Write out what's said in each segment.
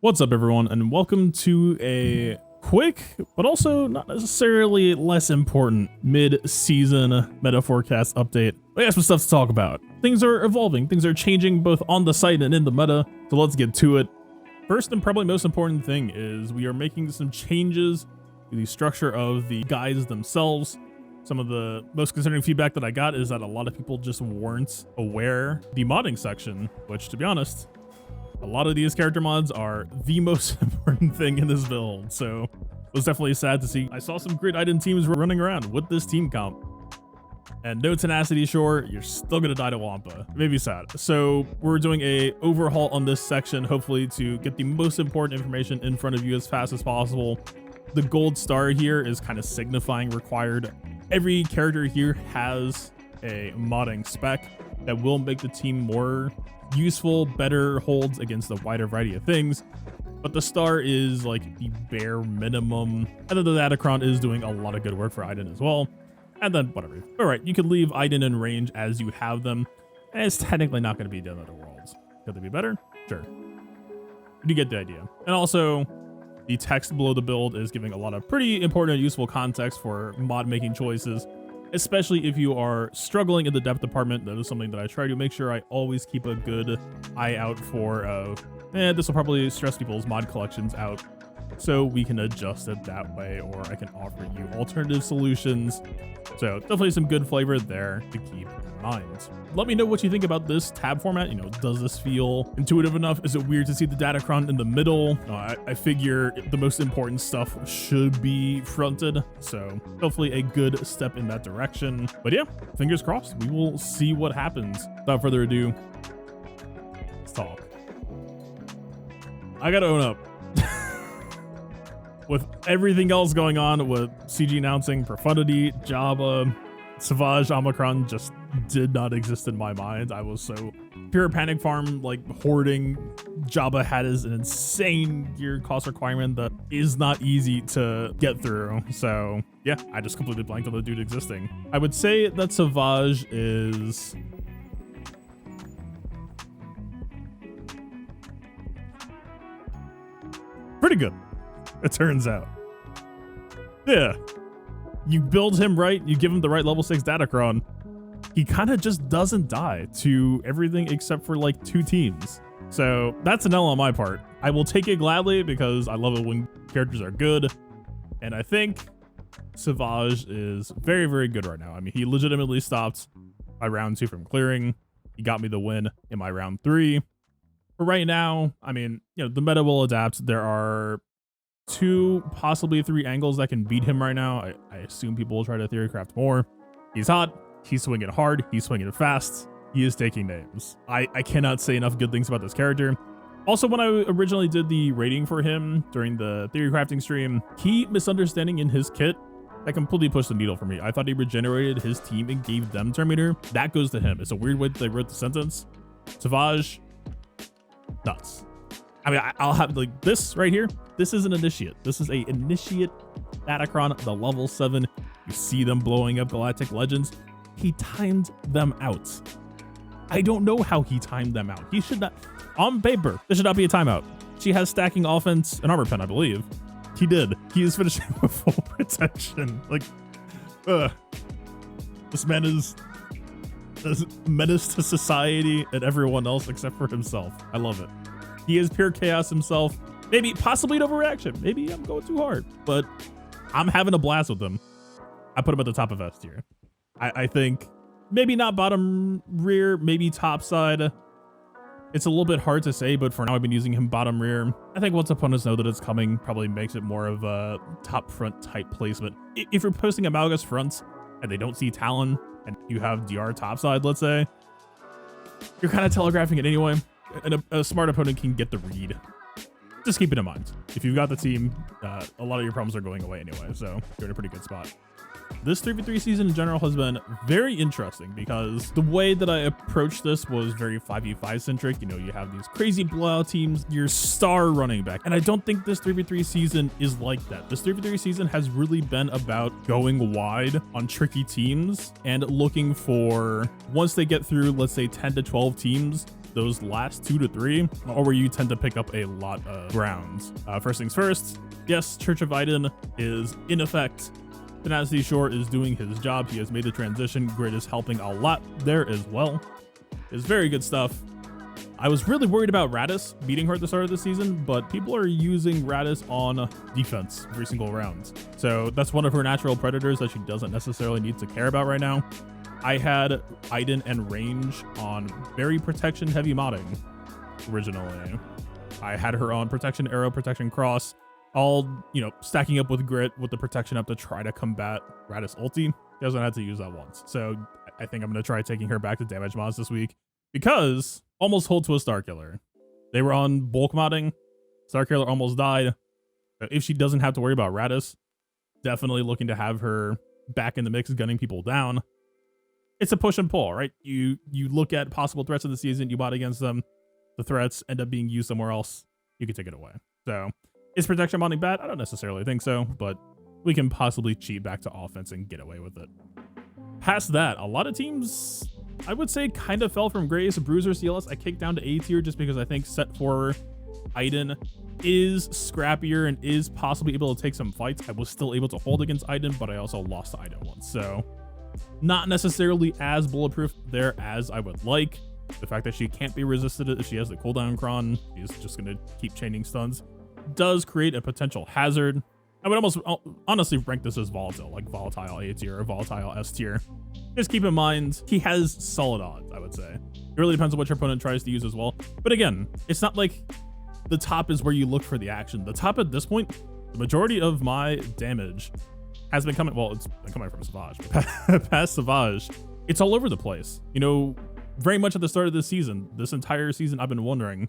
What's up, everyone, and welcome to a quick, but also not necessarily less important mid-season meta forecast update. We got some stuff to talk about. Things are evolving, things are changing both on the site and in the meta, so let's get to it. First and probably most important thing is we are making some changes to the structure of the guides themselves. Some of the most concerning feedback that I got is that a lot of people just weren't aware the modding section, which, to be honest, a lot of these character mods are the most important thing in this build, so it was definitely sad to see. I saw some great Iden teams running around with this team comp. And no tenacity, sure, you're still gonna die to Wampa. It made me sad. So we're doing a overhaul on this section, hopefully to get the most important information in front of you as fast as possible. The gold star here is kind of signifying required. Every character here has a modding spec that will make the team more useful, better holds against a wider variety of things, but the star is like the bare minimum, and then the Datacron is doing a lot of good work for Iden as well, and then whatever. All right, you can leave Iden in range as you have them, and it's technically not going to be the end of the world. Could they be better? Sure. You get the idea. And also, the text below the build is giving a lot of pretty important and useful context for mod making choices, especially if you are struggling in the depth department. That is something that I try to make sure I always keep a good eye out for. This will probably stress people's mod collections out, so we can adjust it that way, or I can offer you alternative solutions. So definitely some good flavor there to keep in mind. Let me know what you think about this tab format. You know, does this feel intuitive enough? Is it weird to see the Datacron in the middle? I figure the most important stuff should be fronted, so hopefully a good step in that direction. But yeah, fingers crossed. We will see what happens. Without further ado, let's talk. I gotta own up. With everything else going on with CG announcing Profundity, Jabba, Savage, Omicron just did not exist in my mind. I was so pure panic farm, like hoarding. Jabba had an insane gear cost requirement that is not easy to get through. So yeah, I just completely blanked on the dude existing. I would say that Savage is pretty good, it turns out. Yeah, you build him right, you give him the right level 6 Datacron, he kind of just doesn't die to everything except for like 2 teams. So that's an L on my part. I will take it gladly because I love it when characters are good, and I think Savage is very, very good right now. I mean, he legitimately stopped my round 2 from clearing. He got me the win in my round 3. But right now, I mean, you know, the meta will adapt. There are 2, possibly 3 angles that can beat him right now. I assume people will try to theory craft more. He's hot, he's swinging hard, he's swinging fast, he is taking names. I cannot say enough good things about this character. Also, when I originally did the rating for him during the theory crafting stream, key misunderstanding in his kit that completely pushed the needle for me. I thought he regenerated his team and gave them Terminator. That goes to him. It's a weird way that they wrote the sentence. Savage, nuts. I mean, I'll have like this right here. This is an initiate. This is a initiate Datacron, the level 7. You see them blowing up Galactic Legends. He timed them out. I don't know how he timed them out. He should not, on paper, there should not be a timeout. She has stacking offense and armor pen, I believe. He did. He is finishing with full protection. Like, this man is a menace to society and everyone else except for himself. I love it. He is pure chaos himself. Maybe possibly an overreaction. Maybe I'm going too hard, but I'm having a blast with him. I put him at the top of S tier. I think maybe not bottom rear, maybe top side. It's a little bit hard to say, but for now I've been using him bottom rear. I think once opponents know that it's coming, probably makes it more of a top front type placement. If you're posting Amalgus fronts and they don't see Talon and you have DR topside, let's say, you're kind of telegraphing it anyway, and a smart opponent can get the read. Just keep it in mind. If you've got the team, a lot of your problems are going away anyway, so you're in a pretty good spot. This 3v3 season in general has been very interesting because the way that I approached this was very 5v5 centric. You know, you have these crazy blowout teams, your star running back. And I don't think this 3v3 season is like that. This 3v3 season has really been about going wide on tricky teams and looking for, once they get through, let's say 10 to 12 teams, those last 2 to 3 are where you tend to pick up a lot of grounds. First things first, yes, Church of Iden is in effect. Tenacity Shore is doing his job. He has made the transition. Grid is helping a lot there as well. It's very good stuff. I was really worried about Radis beating her at the start of the season, but people are using Radis on defense every single round. So that's one of her natural predators that she doesn't necessarily need to care about right now. I had Iden and range on very protection heavy modding originally. I had her on protection arrow, protection cross, all, stacking up with grit with the protection up to try to combat Radis ulti. She hasn't had to use that once. So I think I'm going to try taking her back to damage mods this week because almost hold to a Starkiller. They were on bulk modding. Starkiller almost died. If she doesn't have to worry about Radis, definitely looking to have her back in the mix, gunning people down. It's a push and pull, right? You look at possible threats of the season, you bot against them. The threats end up being used somewhere else. You can take it away. So is protection modding bad? I don't necessarily think so, but we can possibly cheat back to offense and get away with it. Past that, a lot of teams, I would say, kind of fell from grace. Bruiser CLS, I kicked down to A tier just because I think set 4 Iden is scrappier and is possibly able to take some fights. I was still able to hold against Iden, but I also lost to Iden once. So not necessarily as bulletproof there as I would like. The fact that she can't be resisted if she has the cooldown cron, she's just going to keep chaining stuns, does create a potential hazard. I would almost honestly rank this as volatile, like volatile A tier or volatile S tier. Just keep in mind, he has solid odds, I would say. It really depends on what your opponent tries to use as well. But again, it's not like the top is where you look for the action. The top at this point, the majority of my damage has been coming, well, it's been coming from Savage, but past Savage, it's all over the place. Very much at the start of this season, this entire season, I've been wondering,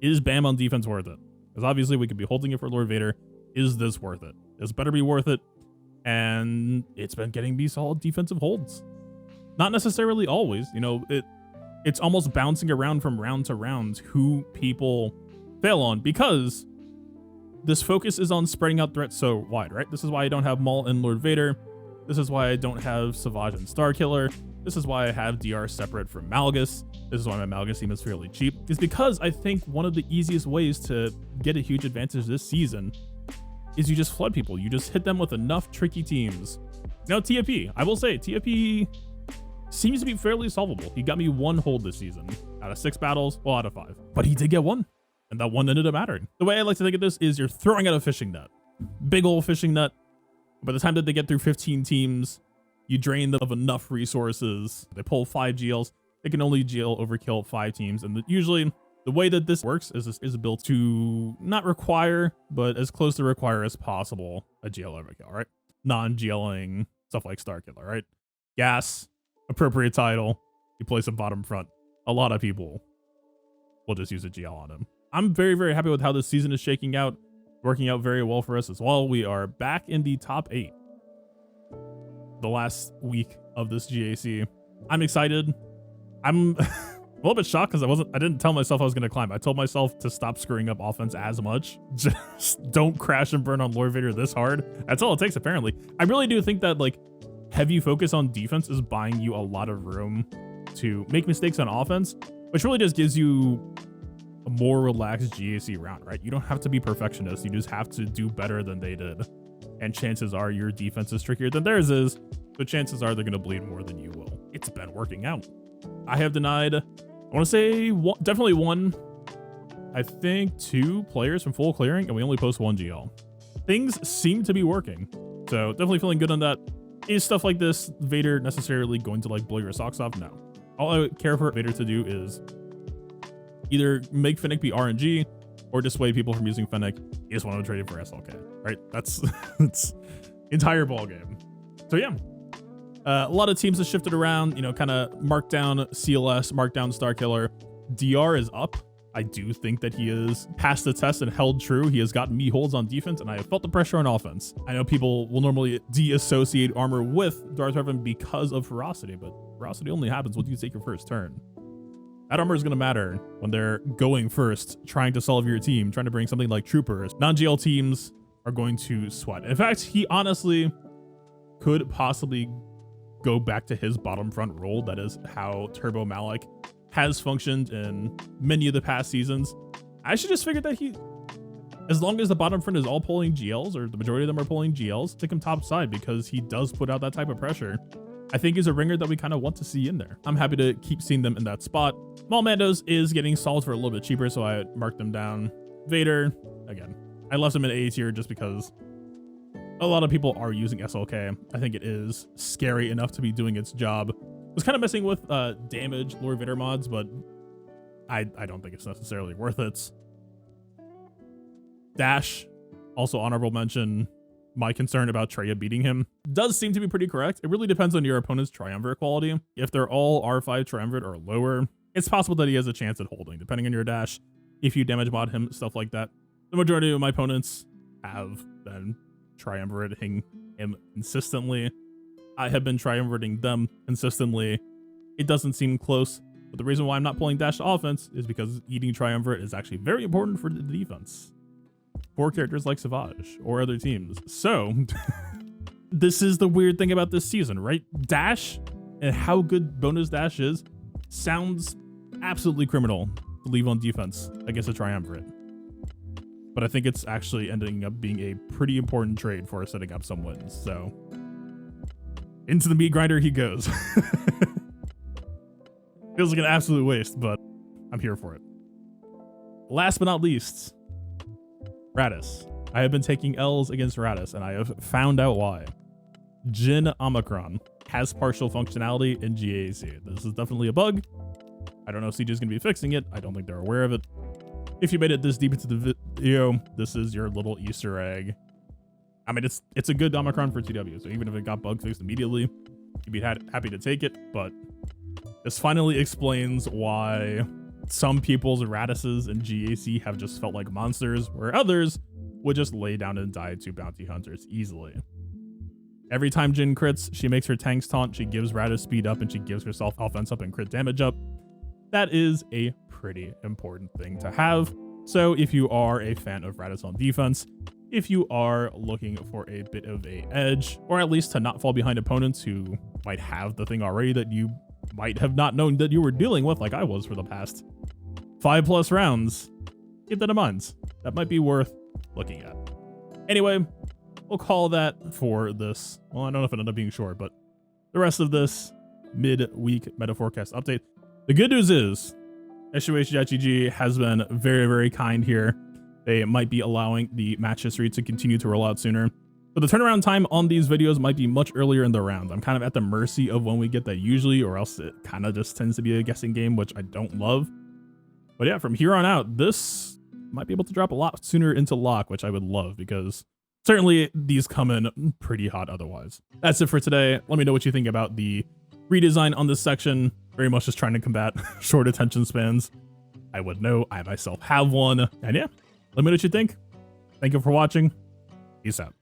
is BAM on defense worth it? Because obviously we could be holding it for Lord Vader. Is this worth it? This better be worth it. And it's been getting me solid defensive holds. Not necessarily always, it's almost bouncing around from round to round who people fail on, because this focus is on spreading out threats so wide, right? This is why I don't have Maul and Lord Vader. This is why I don't have Savage and Starkiller. This is why I have DR separate from Malgus. This is why my Malgus team is fairly cheap. Is because I think one of the easiest ways to get a huge advantage this season is you just flood people. You just hit them with enough tricky teams. Now, TFP, I will say, TFP seems to be fairly solvable. He got me 1 hold this season out of 6 battles, well, out of 5. But he did get 1, and that 1 ended up mattering. The way I like to think of this is you're throwing out a fishing net. Big old fishing net. By the time that they get through 15 teams, you drain them of enough resources. They pull 5 GLs. They can only GL overkill 5 teams. And usually, the way that this works is built to not require, but as close to require as possible, a GL overkill, right? Non-GLing stuff like Starkiller, right? Gas, appropriate title, you place a bottom front. A lot of people will just use a GL on him. I'm very, very happy with how this season is shaking out, working out very well for us as well. We are back in the top 8 the last week of this GAC. I'm excited. I'm a little bit shocked because I didn't tell myself I was going to climb. I told myself to stop screwing up offense as much. Just don't crash and burn on Lord Vader this hard. That's all it takes, apparently. I really do think that heavy focus on defense is buying you a lot of room to make mistakes on offense, which really just gives you a more relaxed GAC round, right? You don't have to be perfectionist. You just have to do better than they did. And chances are your defense is trickier than theirs is, so chances are they're going to bleed more than you will. It's been working out. I have denied, I want to say definitely 1, I think 2 players from full clearing, and we only post 1 GL. Things seem to be working, so definitely feeling good on that. Is stuff like this Vader necessarily going to blow your socks off? No. All I would care for Vader to do is either make Fennec be RNG or dissuade people from using Fennec. You just want to trade it for SLK, right? That's entire ball game. So yeah, a lot of teams have shifted around, kind of marked down CLS, marked down Starkiller. DR is up. I do think that he has passed the test and held true. He has gotten me holds on defense, and I have felt the pressure on offense. I know people will normally de-associate armor with Darth Revan because of ferocity, but ferocity only happens when you take your first turn. That armor is going to matter when they're going first, trying to solve your team, trying to bring something like troopers. Non-GL teams are going to sweat. In fact, he honestly could possibly go back to his bottom front role. That is how Turbo Malik has functioned in many of the past seasons. I should just figure that as long as the bottom front is all pulling GLs, or the majority of them are pulling GLs, stick him top side, because he does put out that type of pressure. I think he's a ringer that we kind of want to see in there. I'm happy to keep seeing them in that spot. Maul Mandos is getting solved for a little bit cheaper, so I marked them down. Vader, again, I left him in A tier just because a lot of people are using SLK. I think it is scary enough to be doing its job. Was kind of messing with damage Lord Vader mods, but I don't think it's necessarily worth it. Dash, also honorable mention. My concern about Traya beating him does seem to be pretty correct. It really depends on your opponent's triumvirate quality. If they're all R5 triumvirate or lower, it's possible that he has a chance at holding, depending on your dash. If you damage mod him, stuff like that. The majority of my opponents have been triumvirating him consistently. I have been triumvirating them consistently. It doesn't seem close, but the reason why I'm not pulling dash to offense is because eating triumvirate is actually very important for the defense for characters like Savage or other teams. So this is the weird thing about this season, right? Dash and how good bonus dash is sounds absolutely criminal to leave on defense against a triumvirate, but I think it's actually ending up being a pretty important trade for setting up some wins. So into the meat grinder he goes. Feels like an absolute waste, but I'm here for it. Last but not least, Radis. I have been taking L's against Radis, and I have found out why. Jin Omicron has partial functionality in GAC. This is definitely a bug. I don't know if CJ is going to be fixing it. I don't think they're aware of it. If you made it this deep into the video, this is your little Easter egg. I mean, it's a good Omicron for TW, so even if it got bug fixed immediately, you'd be happy to take it, but this finally explains why some people's Radises in GAC have just felt like monsters, where others would just lay down and die to bounty hunters easily. Every time Jin crits, she makes her tanks taunt, she gives Radis speed up, and she gives herself offense up and crit damage up. That is a pretty important thing to have. So if you are a fan of Radis on defense, if you are looking for a bit of a edge, or at least to not fall behind opponents who might have the thing already that you might have not known that you were dealing with, like I was for the past 5+ rounds, keep that in mind. That might be worth looking at. Anyway, we'll call that for this. Well, I don't know if it ended up being short, but the rest of this mid-week meta forecast update. The good news is SUH.GG has been very, very kind here. They might be allowing the match history to continue to roll out sooner, but the turnaround time on these videos might be much earlier in the round. I'm kind of at the mercy of when we get that usually, or else it kind of just tends to be a guessing game, which I don't love. But yeah, from here on out, this might be able to drop a lot sooner into lock, which I would love, because certainly these come in pretty hot otherwise. That's it for today. Let me know what you think about the redesign on this section. Very much just trying to combat short attention spans. I would know. I myself have one. And yeah, let me know what you think. Thank you for watching. Peace out.